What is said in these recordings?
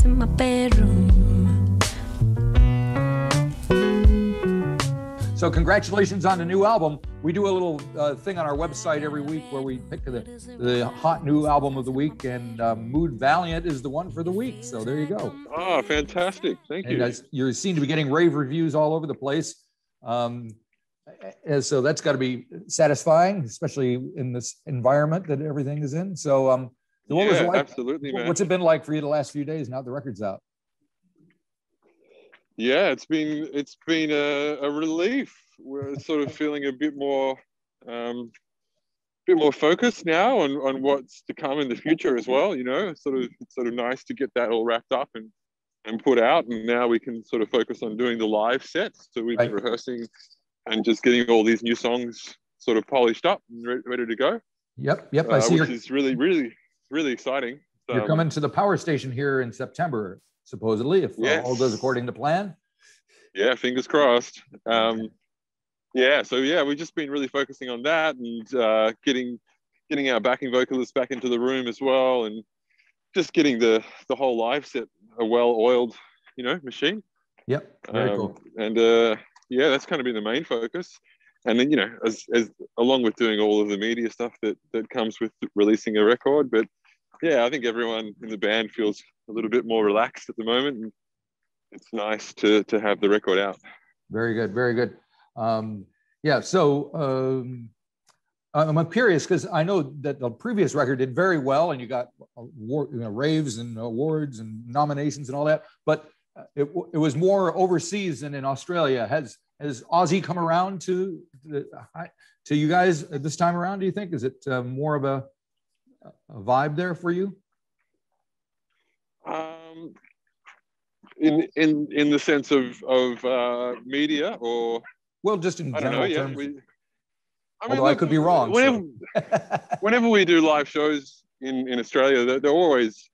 in my bedroom. So congratulations on the new album. We do a little thing on our website every week where we pick the hot new album of the week, and Valiant is the one for the week. So there you go. Oh, fantastic. Thank you. And you seem to be getting rave reviews all over the place. And so that's got to be satisfying, especially in this environment that everything is in. So, what was it like? Absolutely, man. What's it been like for you the last few days now the record's out? Yeah, it's been a relief. We're sort of feeling a bit more focused now on what's to come in the future as well. You know, it's sort of nice to get that all wrapped up and put out, and now we can sort of focus on doing the live sets. So we've been rehearsing and just getting all these new songs sort of polished up and ready to go. Yep. I see. Which is really exciting. You're coming to the Power Station here in September, supposedly, if all goes according to plan. Yeah, fingers crossed. So we've just been really focusing on that and getting our backing vocalists back into the room as well, and just getting the whole live set a well-oiled, machine. Yep, very cool. And that's kind of been the main focus. And then, as along with doing all of the media stuff that comes with releasing a record. But yeah, I think everyone in the band feels a little bit more relaxed at the moment, and it's nice to have the record out. Very good, very good. So I'm curious because I know that the previous record did very well, and you got raves and awards and nominations and all that. But it was more overseas than in Australia. Has Aussie come around to you guys at this time around? Do you think is it more of a vibe there for you? In the sense of media, or just in general terms. I could be wrong. Whenever we do live shows in Australia, they're always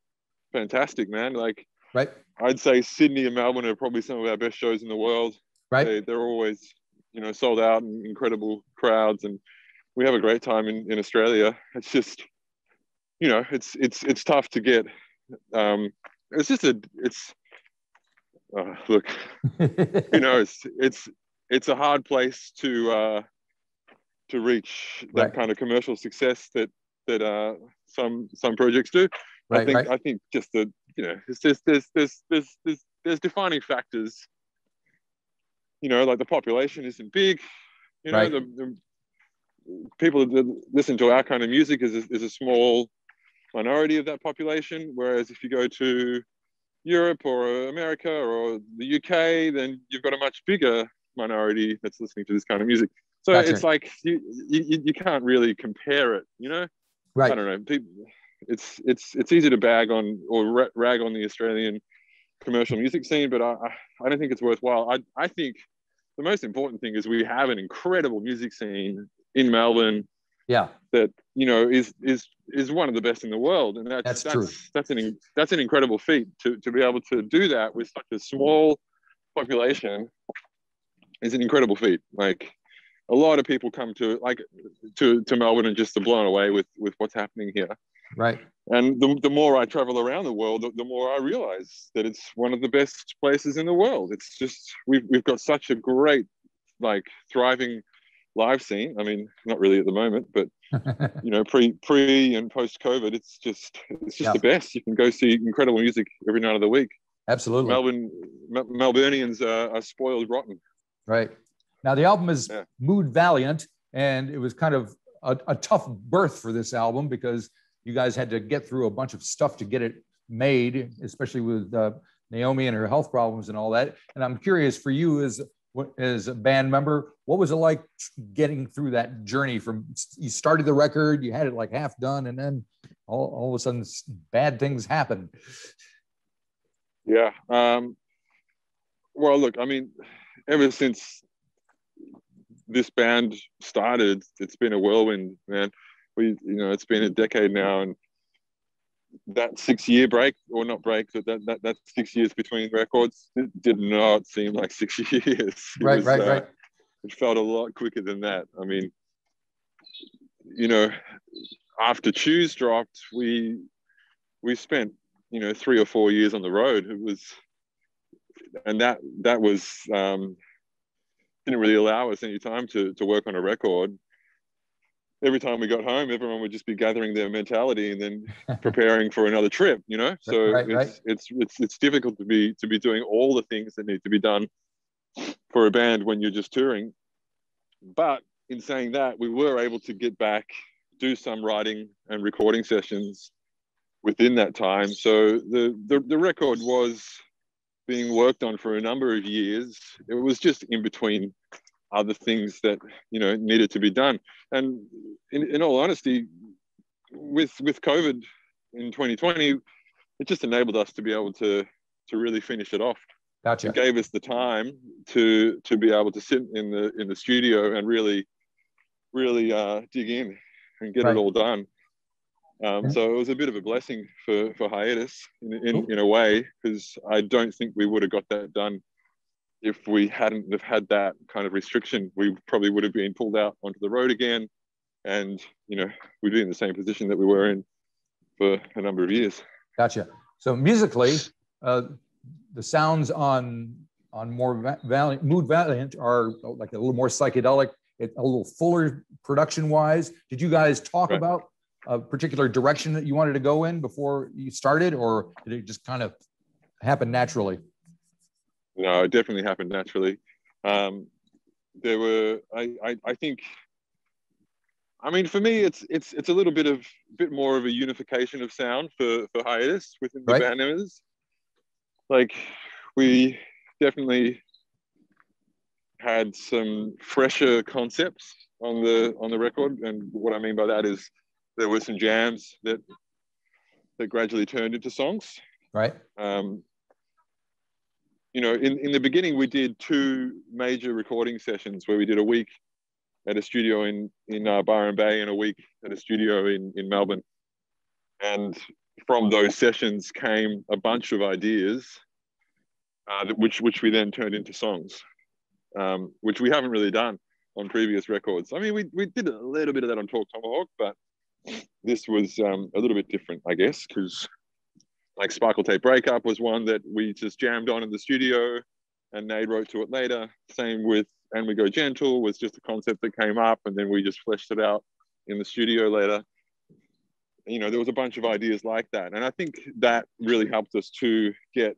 fantastic, man. Like, right. I'd say Sydney and Melbourne are probably some of our best shows in the world. Right. They're always, sold out and incredible crowds, and we have a great time in Australia. It's just, it's tough to get. Look, it's a hard place to reach that kind of commercial success that some projects do. Right, I think just it's just there's defining factors. Like the population isn't big. The people that listen to our kind of music is a small minority of that population. Whereas if you go to Europe or America or the UK, then you've got a much bigger minority that's listening to this kind of music. So Gotcha. It's like you can't really compare it, Right. I don't know. People, it's easy to bag on or rag on the Australian commercial music scene, but I don't think it's worthwhile. I think the most important thing is we have an incredible music scene in Melbourne. Yeah. That is one of the best in the world, and that's true. That's an incredible feat to be able to do that with such a small population. Is an incredible feat. Like, a lot of people come to Melbourne and just are blown away with what's happening here. Right. And the more I travel around the world, the more I realize that it's one of the best places in the world. It's just we've got such a great, thriving live scene. I mean, not really at the moment, but pre and post COVID, it's just the best. You can go see incredible music every night of the week. Absolutely. Melburnians are spoiled rotten. Right. Now the album is Valiant, and it was kind of a tough birth for this album because you guys had to get through a bunch of stuff to get it made, especially with Naomi and her health problems and all that. And I'm curious for you as a band member, what was it like getting through that journey from you started the record, you had it like half done, and then all of a sudden bad things happened? Yeah. Well, look, I mean, ever since this band started, it's been a whirlwind, man. It's been a decade now, and that 6-year break, or not break, but that 6 years between records, it did not seem like 6 years. Right. It felt a lot quicker than that. I mean, after Choose dropped, we spent you know, 3 or 4 years on the road. It was, and that was didn't really allow us any time to work on a record. Every time we got home, everyone would just be gathering their mentality and then preparing for another trip, you know. So it's difficult to be doing all the things that need to be done for a band when you're just touring. But in saying that, we were able to get back, do some writing and recording sessions within that time. So the record was being worked on for a number of years. It was just in between other things that, you know, needed to be done. And in all honesty, with COVID in 2020, it just enabled us to be able to really finish it off. Gotcha. It gave us the time to be able to sit in the studio and really dig in and get it all done. So it was a bit of a blessing for Hiatus in a way, because I don't think we would have got that done if we hadn't have had that kind of restriction. We probably would have been pulled out onto the road again, and, you know, we'd be in the same position that we were in for a number of years. Gotcha. So musically, the sounds on more Valiant, Mood Valiant are like a little more psychedelic, a little fuller production-wise. Did you guys talk about a particular direction that you wanted to go in before you started, or did it just kind of happen naturally? No, it definitely happened naturally. There were, I think, I mean, for me, it's a little bit more of a unification of sound for Hiatus within the band members. Like, we definitely had some fresher concepts on the record, and what I mean by that is there were some jams that gradually turned into songs. Right. You know, in the beginning, we did 2 major recording sessions where we did a week at a studio in Byron Bay and a week at a studio in Melbourne. And from those sessions came a bunch of ideas, which we then turned into songs, which we haven't really done on previous records. I mean, we did a little bit of that on Talk Tomahawk, but this was a little bit different, I guess, because like Sparkle Tape Breakup was one that we just jammed on in the studio and Nate wrote to it later. Same with And We Go Gentle was just a concept that came up and then we just fleshed it out in the studio later. You know, there was a bunch of ideas like that. And I think that really helped us to get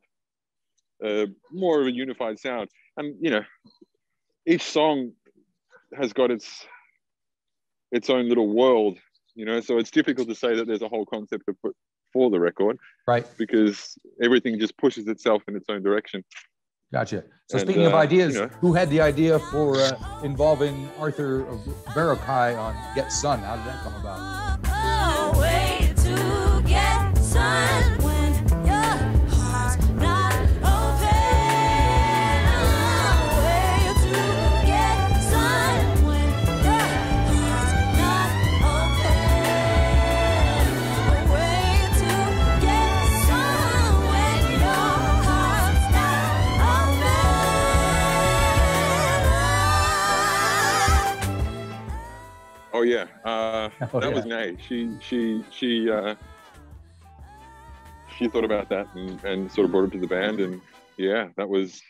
more of a unified sound. And, you know, each song has got its own little world, you know, so it's difficult to say that there's a whole concept to put for the record, right? Because everything just pushes itself in its own direction. Gotcha. So speaking of ideas, you know, who had the idea for involving Arthur Barokai on Get Sun? How did that come about? A way to get sun when your heart's not open. A way to get sun when your heart's not open. A way to get sun when your heart's not open. Oh yeah, that was Nay. She thought about that and sort of brought it to the band, and yeah, that was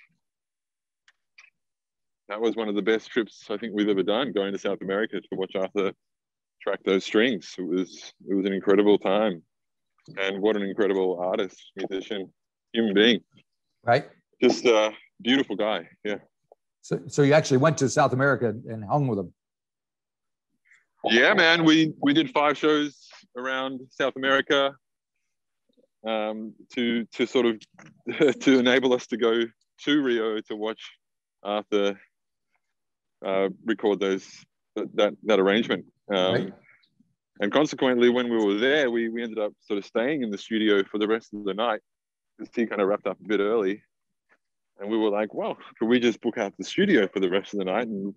one of the best trips I think we've ever done, going to South America to watch Arthur track those strings. It was an incredible time, and what an incredible artist, musician, human being. Right. Just a beautiful guy. Yeah. So you actually went to South America and hung with him. Yeah, man, we did 5 shows around South America to sort of to enable us to go to Rio to watch Arthur record that arrangement. Right. And consequently, when we were there, we ended up sort of staying in the studio for the rest of the night because he kind of wrapped up a bit early. And we were like, well, could we just book out the studio for the rest of the night? And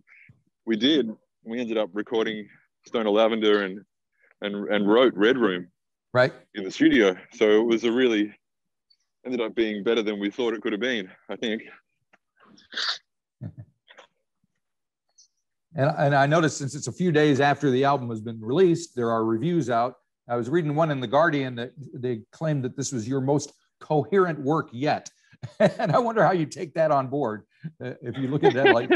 we did. We ended up recording Stoner Lavender and wrote Red Room right in the studio. So it was ended up being better than we thought it could have been, I think. And I noticed, since it's a few days after the album has been released, there are reviews out I was reading one in The Guardian that they claimed that this was your most coherent work yet. And I wonder how you take that on board if you look at that like.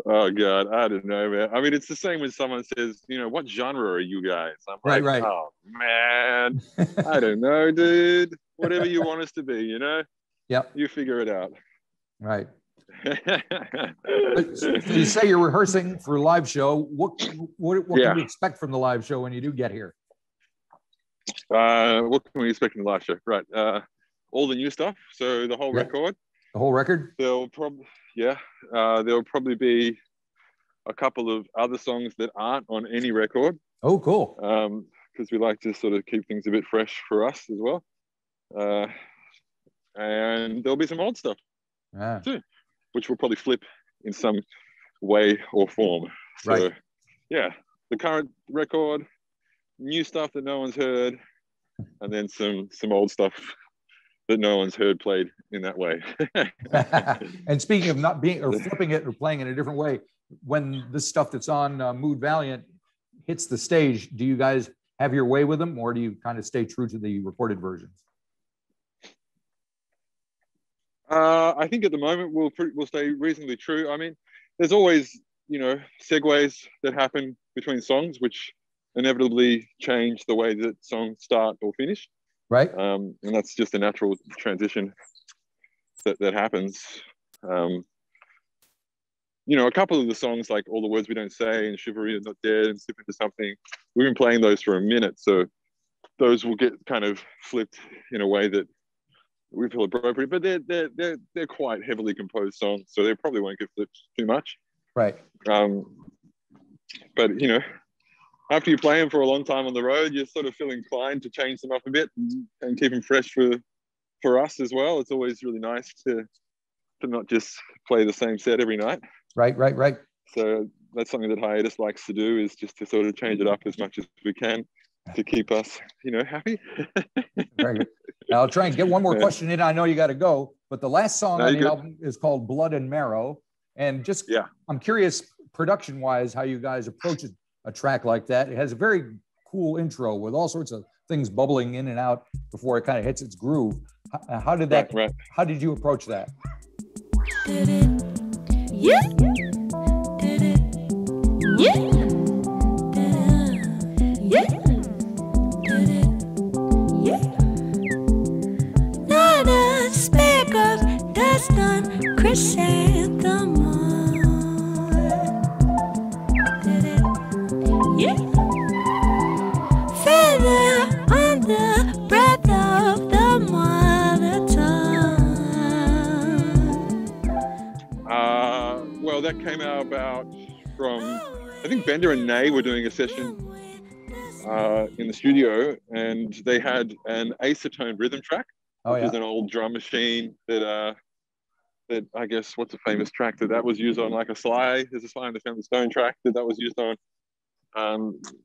Oh God, I don't know, man. I mean, it's the same when someone says, you know, what genre are you guys? I'm like, Right. oh man, I don't know, dude. Whatever you want us to be, you know. Yep. You figure it out. Right. So you say you're rehearsing for a live show. What can we expect from the live show when you do get here? What can we expect from the live show? Right. All the new stuff. So the whole record. The whole record? There'll probably be a couple of other songs that aren't on any record. Oh, cool. Because we like to sort of keep things a bit fresh for us as well. And there'll be some old stuff too, which will probably flip in some way or form. So, right. Yeah, the current record, new stuff that no one's heard, and then some old stuff that no one's heard played in that way. And speaking of not being or flipping it or playing in a different way, when this stuff that's on Mood Valiant hits the stage, do you guys have your way with them, or do you kind of stay true to the recorded versions? I think at the moment we'll stay reasonably true. I mean, there's always, you know, segues that happen between songs, which inevitably change the way that songs start or finish. Right. And that's just a natural transition that happens. You know, a couple of the songs like All the Words We Don't Say and Chivalry Is Not Dead and Slip Into Something, we've been playing those for a minute. So those will get kind of flipped in a way that we feel appropriate, but they're quite heavily composed songs, so they probably won't get flipped too much. Right. But you know, after you play them for a long time on the road, you sort of feel inclined to change them up a bit and keep them fresh for us as well. It's always really nice to not just play the same set every night. Right. So that's something that Hiatus likes to do, is just to sort of change it up as much as we can to keep us, you know, happy. Very good. Now I'll try and get one more question in. I know you got to go, but the last song on the album is called Blood and Marrow. And just, I'm curious, production-wise, how you guys approach a track like that. It has a very cool intro with all sorts of things bubbling in and out before it kind of hits its groove. How did that? Right. How did you approach that? Yeah. Not a speck of dust on chrysanthemum. Yeah. Feather on the breath of the mother tongue. Well, that came out from, I think Bender and Nay were doing a session in the studio, and they had an acetone rhythm track, which is an old drum machine that I guess, what's a famous track that was used on, like a Sly, there's a Sly and the Family Stone track that was used on.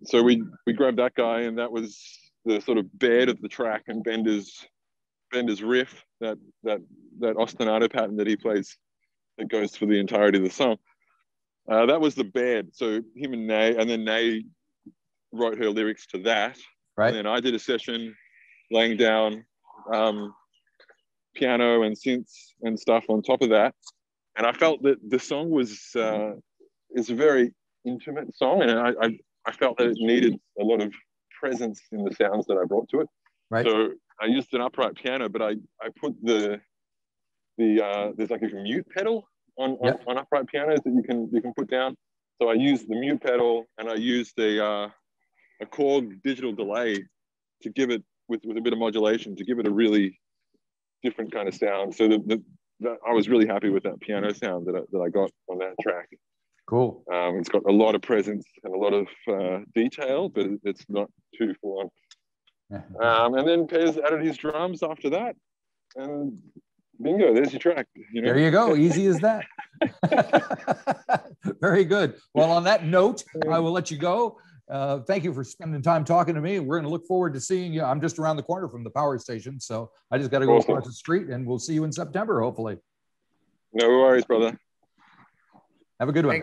So we grabbed that guy, and that was the sort of bed of the track, and Bender's riff, that ostinato pattern that he plays that goes for the entirety of the song. That was the bed. So him and Nay, and then Nay wrote her lyrics to that. Right. And then I did a session laying down piano and synths and stuff on top of that. And I felt that the song is a very intimate song, and I felt that it needed a lot of presence in the sounds that I brought to it. Right. So I used an upright piano, but I put there's like a mute pedal on upright pianos that you can put down. So I used the mute pedal, and I used a Korg digital delay to give it with a bit of modulation to give it a really different kind of sound. So that I was really happy with that piano sound that I got on that track. Cool. It's got a lot of presence and a lot of detail, but it's not too full on. And then Pez added his drums after that, and bingo, there's your track. You know? There you go. Easy as that. Very good. Well, on that note, I will let you go. Thank you for spending time talking to me. We're going to look forward to seeing you. I'm just around the corner from the power station, so I just got to go across the street, and we'll see you in September, hopefully. No worries, brother. Have a good one.